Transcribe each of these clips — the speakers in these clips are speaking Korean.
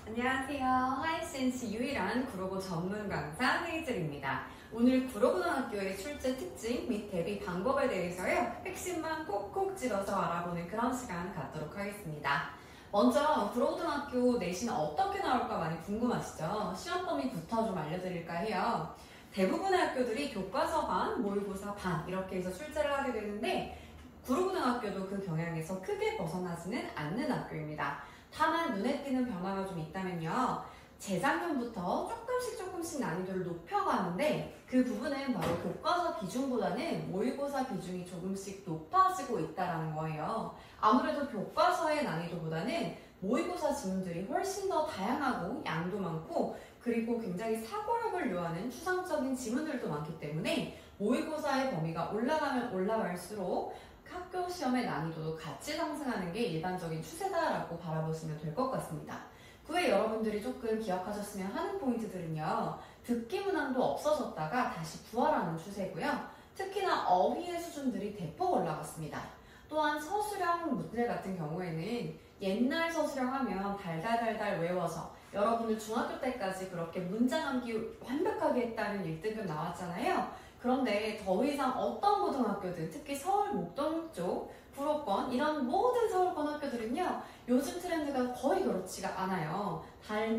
안녕하세요. 하이센스 유일한 구로고 전문 강사 헤이즐입니다. 오늘 구로고등학교의 출제 특징 및 대비 방법에 대해서요. 핵심만 콕콕 집어서 알아보는 그런 시간 갖도록 하겠습니다. 먼저 구로고등학교 내신 어떻게 나올까 많이 궁금하시죠? 시험 범위부터 좀 알려드릴까 해요. 대부분의 학교들이 교과서 반, 모의고사 반 이렇게 해서 출제를 하게 되는데 구로고등학교도 그 경향에서 크게 벗어나지는 않는 학교입니다. 다만 눈에 띄는 변화가 좀 있다면요. 재작년부터 조금씩 난이도를 높여가는데 그 부분은 바로 교과서 비중보다는 모의고사 비중이 조금씩 높아지고 있다는 거예요. 아무래도 교과서의 난이도보다는 모의고사 지문들이 훨씬 더 다양하고 양도 많고 그리고 굉장히 사고력을 요하는 추상적인 지문들도 많기 때문에 모의고사의 범위가 올라가면 올라갈수록 학교 시험의 난이도도 같이 상승하는 게 일반적인 추세다라고 바라보시면 될 것 같습니다. 그 외에 여러분들이 조금 기억하셨으면 하는 포인트들은요. 듣기 문항도 없어졌다가 다시 부활하는 추세고요. 특히나 어휘의 수준들이 대폭 올라갔습니다. 또한 서술형 문제 같은 경우에는 옛날 서술형 하면 달달달달 외워서 여러분들 중학교 때까지 그렇게 문장 암기 완벽하게 했다는 1등급 나왔잖아요. 그런데 더 이상 어떤 고등학교든 특히 서울 목동 쪽, 구로권 이런 모든 서울권 학교들은요. 요즘 트렌드가 거의 그렇지가 않아요.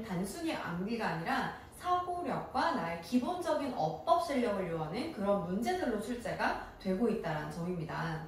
단순히 암기가 아니라 사고력과 나의 기본적인 어법 실력을 요하는 그런 문제들로 출제가 되고 있다는 점입니다.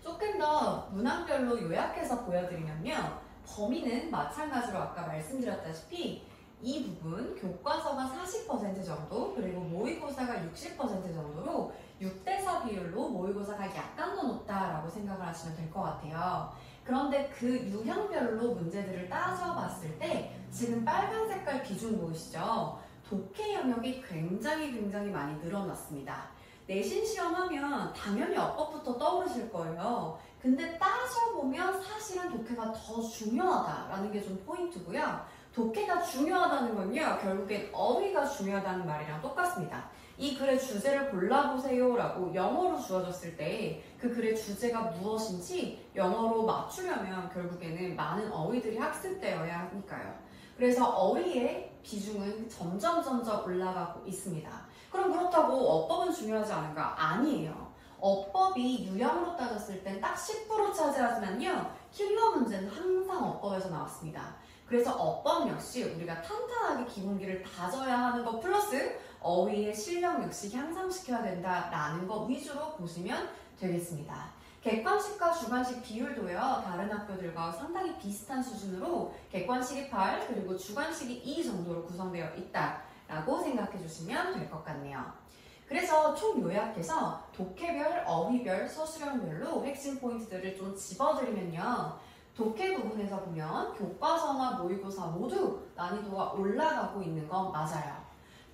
조금 더 문항별로 요약해서 보여드리면요. 범위는 마찬가지로 아까 말씀드렸다시피 이 부분 교과서가 40% 정도 그리고 모의고사가 60% 정도로 6대4 비율로 모의고사가 약간 더 높다라고 생각을 하시면 될 것 같아요. 그런데 그 유형별로 문제들을 따져봤을 때 지금 빨간 색깔 비중 보이시죠? 독해 영역이 굉장히 많이 늘어났습니다. 내신 시험하면 당연히 어법부터 떠오르실 거예요. 근데 따져보면 사실은 독해가 더 중요하다라는 게 좀 포인트고요. 독해가 중요하다는 건요. 결국엔 어휘가 중요하다는 말이랑 똑같습니다. 이 글의 주제를 골라보세요 라고 영어로 주어졌을 때 그 글의 주제가 무엇인지 영어로 맞추려면 결국에는 많은 어휘들이 학습되어야 하니까요. 그래서 어휘의 비중은 점점 올라가고 있습니다. 그럼 그렇다고 어법은 중요하지 않은가? 아니에요. 어법이 유형으로 따졌을 땐 딱 10% 차지하지만요. 킬러 문제는 항상 어법에서 나왔습니다. 그래서 어법 역시 우리가 탄탄하게 기본기를 다져야 하는 것 플러스 어휘의 실력 역시 향상시켜야 된다라는 것 위주로 보시면 되겠습니다. 객관식과 주관식 비율도요. 다른 학교들과 상당히 비슷한 수준으로 객관식이 8 그리고 주관식이 2 정도로 구성되어 있다라고 생각해 주시면 될 것 같네요. 그래서 총 요약해서 독해별, 어휘별, 서술형별로 핵심 포인트들을 좀 집어드리면요. 독해 부분에서 보면 교과서나 모의고사 모두 난이도가 올라가고 있는 건 맞아요.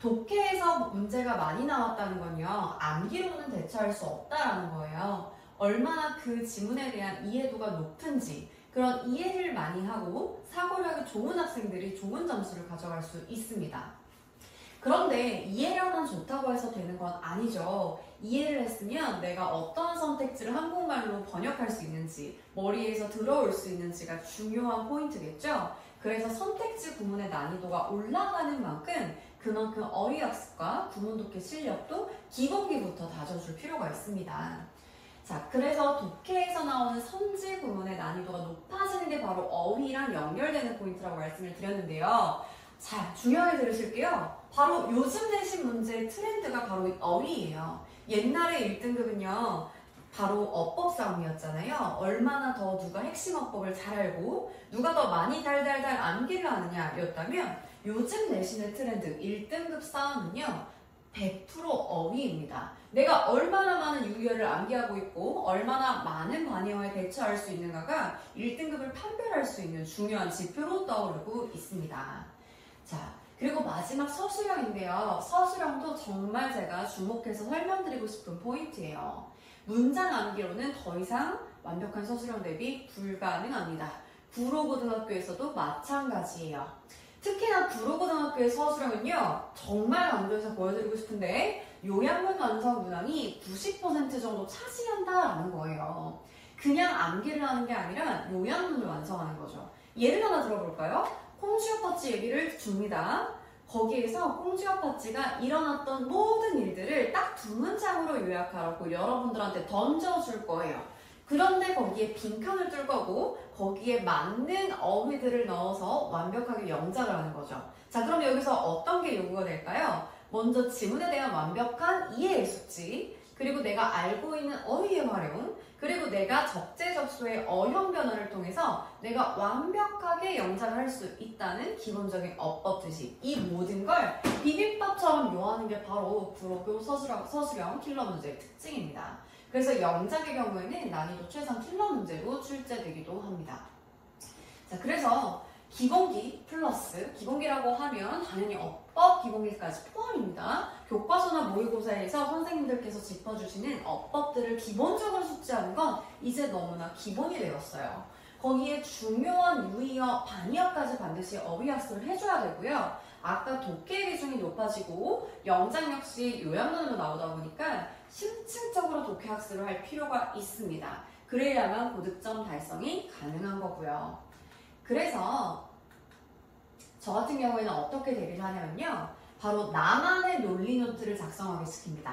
독해에서 문제가 많이 나왔다는 건요. 암기로는 대처할 수 없다라는 거예요. 얼마나 그 지문에 대한 이해도가 높은지 그런 이해를 많이 하고 사고력이 좋은 학생들이 좋은 점수를 가져갈 수 있습니다. 그런데 이해력만 좋다고 해서 되는 건 아니죠. 이해를 했으면 내가 어떤 선택지를 한국말로 번역할 수 있는지, 머리에서 들어올 수 있는지가 중요한 포인트겠죠? 그래서 선택지 구문의 난이도가 올라가는 만큼 그만큼 어휘학습과 구문독해 실력도 기본기부터 다져줄 필요가 있습니다. 자, 그래서 독해에서 나오는 선지 구문의 난이도가 높아지는 게 바로 어휘랑 연결되는 포인트라고 말씀을 드렸는데요. 자, 중요하게 들으실게요. 바로 요즘 내신 문제의 트렌드가 바로 어휘예요. 옛날에 1등급은요. 바로 어법 싸움이었잖아요. 얼마나 더 누가 핵심 어법을 잘 알고 누가 더 많이 달달달 암기를 하느냐 였다면 요즘 내신의 트렌드 1등급 싸움은요. 100% 어휘입니다. 내가 얼마나 많은 유희어를 암기하고 있고 얼마나 많은 반의어에 대처할 수 있는가가 1등급을 판별할 수 있는 중요한 지표로 떠오르고 있습니다. 자, 그리고 마지막 서술형인데요. 서술형도 정말 제가 주목해서 설명드리고 싶은 포인트예요. 문장 암기로는 더 이상 완벽한 서술형 대비 불가능합니다. 구로고등학교에서도 마찬가지예요. 특히나 구로고등학교의 서술형은요. 정말 강조해서 보여드리고 싶은데 요약문 완성 문항이 90% 정도 차지한다라는 거예요. 그냥 암기를 하는 게 아니라 요약문을 완성하는 거죠. 예를 하나 들어볼까요? 홈쇼퍼 파치 얘기를 줍니다. 거기에서 꽁지와 파치가 일어났던 모든 일들을 딱 2문장으로 요약하라고 여러분들한테 던져줄 거예요. 그런데 거기에 빈칸을 뚫 거고 거기에 맞는 어휘들을 넣어서 완벽하게 영작을 하는 거죠. 자, 그럼 여기서 어떤 게 요구가 될까요? 먼저 지문에 대한 완벽한 이해의 숙지, 그리고 내가 알고 있는 어휘의 활용, 그리고 내가 적재적소의 어형 변화를 통해서 내가 완벽하게 영작을 할 수 있다는 기본적인 어법 지식, 이 모든 걸 비빔밥처럼 요하는 게 바로 구로교 서술형 킬러 문제의 특징입니다. 그래서 영작의 경우에는 난이도 최상 킬러 문제로 출제되기도 합니다. 자, 그래서 기본기 플러스, 기본기라고 하면 당연히 어법 기본기까지 포함입니다. 교과서나 모의고사에서 선생님들께서 짚어주시는 어법들을 기본적으로 숙지하는 건 이제 너무나 기본이 되었어요. 거기에 중요한 유의어, 반의어까지 반드시 어휘학습을 해줘야 되고요. 아까 독해의 비중이 높아지고 영작 역시 요약문으로 나오다 보니까 심층적으로 독해학습을 할 필요가 있습니다. 그래야만 고득점 달성이 가능한 거고요. 그래서 저 같은 경우에는 어떻게 대비를 하냐면요. 바로 나만의 논리노트를 작성하게 시킵니다.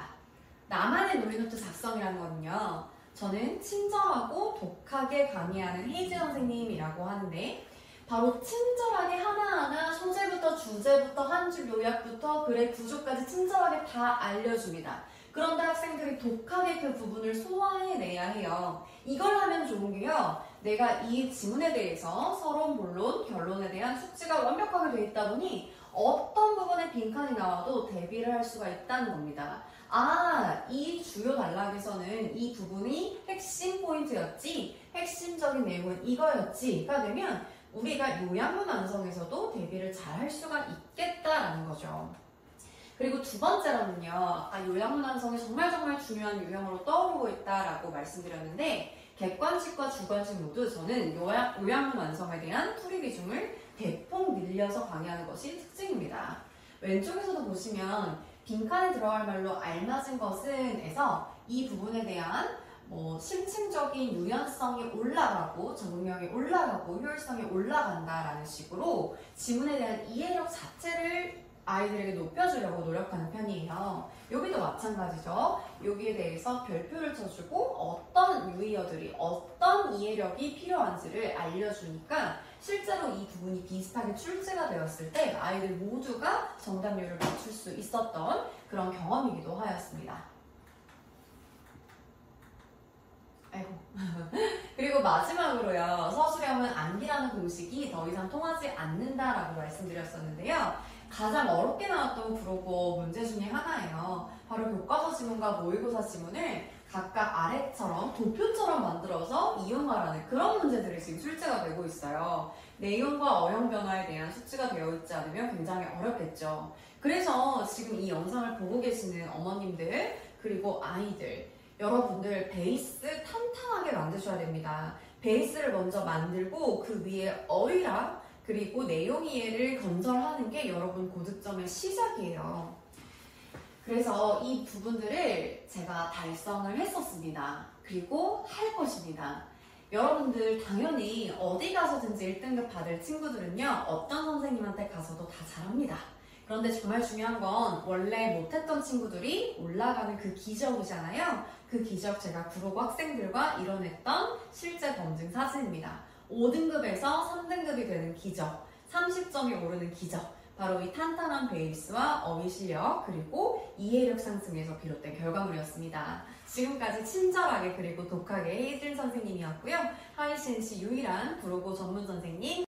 나만의 논리노트 작성이라는 거는요. 저는 친절하고 독하게 강의하는 헤이즈 선생님이라고 하는데 바로 친절하게 하나하나 소재부터 주제부터 한 줄 요약부터 글의 구조까지 친절하게 다 알려줍니다. 그런데 학생들이 독하게 그 부분을 소화해내야 해요. 이걸 하면 좋은 게요. 내가 이 지문에 대해서 서론, 본론, 결론에 대한 숙지가 완벽하게 돼 있다 보니 어떤 부분에 빈칸이 나와도 대비를 할 수가 있다는 겁니다. 아, 이 주요 단락에서는 이 부분이 핵심 포인트였지, 핵심적인 내용은 이거였지가 되면 우리가 요약문 완성에서도 대비를 잘 할 수가 있겠다라는 거죠. 그리고 두 번째로는요, 아까 요약문 완성이 정말 중요한 유형으로 떠오르고 있다라고 말씀드렸는데 객관식과 주관식 모두 저는 요약문 완성에 대한 풀이 비중을 대폭 늘려서 강의하는 것이 특징입니다. 왼쪽에서도 보시면 빈칸에 들어갈 말로 알맞은 것은 에서 이 부분에 대한 심층적인 유연성이 올라가고 적응력이 올라가고 효율성이 올라간다라는 식으로 지문에 대한 이해력 자체를 아이들에게 높여주려고 노력하는 편이에요. 여기도 마찬가지죠. 여기에 대해서 별표를 쳐주고 어떤 유의어들이 어떤 이해력이 필요한지를 알려주니까 실제로 이 부분이 비슷하게 출제가 되었을 때 아이들 모두가 정답률을 맞출 수 있었던 그런 경험이기도 하였습니다. 아이고. 그리고 마지막으로요. 서술형은 암기라는 공식이 더 이상 통하지 않는다라고 말씀드렸었는데요. 가장 어렵게 나왔던 국어 문제 중에 하나예요. 바로 교과서 지문과 모의고사 지문을 각각 아래처럼 도표처럼 만들어서 이용하라는 그런 문제들이 지금 출제가 되고 있어요. 내용과 어형 변화에 대한 숙지가 되어 있지 않으면 굉장히 어렵겠죠. 그래서 지금 이 영상을 보고 계시는 어머님들 그리고 아이들 여러분들 베이스 탄탄하게 만드셔야 됩니다. 베이스를 먼저 만들고 그 위에 어휘랑 그리고 내용 이해를 건설하는 게 여러분 고득점의 시작이에요. 그래서 이 부분들을 제가 달성을 했었습니다. 그리고 할 것입니다. 여러분들 당연히 어디 가서든지 1등급 받을 친구들은요. 어떤 선생님한테 가서도 다 잘합니다. 그런데 정말 중요한 건 원래 못했던 친구들이 올라가는 그 기적이잖아요. 그 기적 제가 구로고 학생들과 이뤄냈던 실제 검증 사진입니다. 5등급에서 3등급이 되는 기적, 30점이 오르는 기적, 바로 이 탄탄한 베이스와 어휘 실력 그리고 이해력 상승에서 비롯된 결과물이었습니다. 지금까지 친절하게 그리고 독하게 헤이즐 선생님이었고요. 하이신시 유일한 구로고 전문 선생님